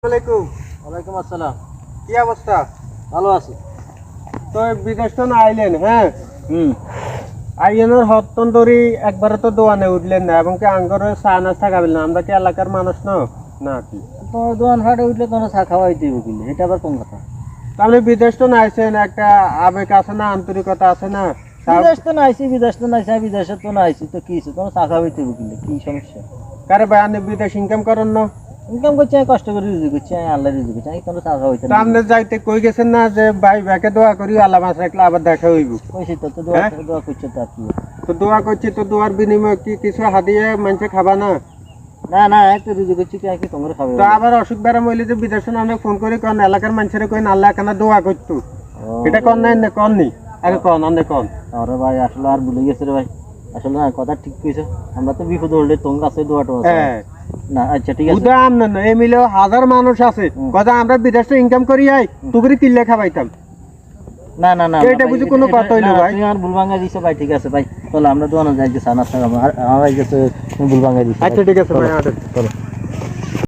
আলাইকুম। ওয়ালাইকুম আসসালাম। কি অবস্থা? ভালো আছি। তো বিদেশ তো না আইলেন, হ্যাঁ হুম। আইনের হত্তন ধরি একবারে তো দোয়ানে উঠলেন না এবং কি আঙ্গরে চা নাস্তা খাবেন না, আমরা কি এলাকার মানুষ না কি? তোমার দোকান ফাটে উঠলে তোমার চা খাওয়াই দিব কিলে, এটা আবার কোন কথা? তাহলে বিদেশ তো না আইছেন, একটা আবেগ আছে না, আন্তরিকতা আছে না? বিদেশ তো নাইছি, বিদেশে তো নাইছি, তো কি হইছে? তোমার চা খাওয়াই দিব কিলে, কি সমস্যা? কারে ভাই আপনি বিদেশ ইনকাম করেন না? ইনকাম করছি, আমি কষ্ট করে রুজি করছি, আমি আল্লাহ রুজি করছি, আমি তোমার চা খাওয়াইতে তো আপনি যাইতে কই গেছেন না যে ভাই ব্যাকে দোয়া করি আল্লাহ মাছ রাখলে আবার দেখা হইব? কইছি তো, তো দোয়া হ্যাঁ? দোয়া করছো তো আর কি? তো দোয়া করছি, তো দোয়ার বিনিময়ে কি কিছু হাদিয়ে মানুষে খাবা না? না না, একটু রুজি করছি, কি আর কি তোমার খাবে? তো আবার অসুখ বেড়াম হইলে যে বিদেশে অনেক ফোন করে কন এলাকার মানুষের কইন আল্লাহ কেন দোয়া করতো, এটা কন নাই না কন নি আগে কন আন্দে কন। আরে ভাই আসলে আর ভুলে গেছে রে ভাই, আসলে না কথা ঠিক কইছো, আমরা তো বিপদ হলে তোমার কাছে দোয়াটা আছে। হ্যাঁ না আচ্ছা ঠিক আছে। উদা আমনা না এই মিলেও হাজার মানুষ আছে কথা আমরা বিদেশে ইনকাম করি আই তুগরি কিল্লে খাবাইতাম। না না না এটা বুঝি কোনো কথা হইলো ভাই? তুমি আর ভুল ভাঙা দিছো ভাই, ঠিক আছে ভাই, চলো আমরা দোকানে যাই যে সানাস টাকা আমার ভাই গেছে, তুমি ভুল ভাঙা দিছো। আচ্ছা ঠিক আছে ভাই, চলো।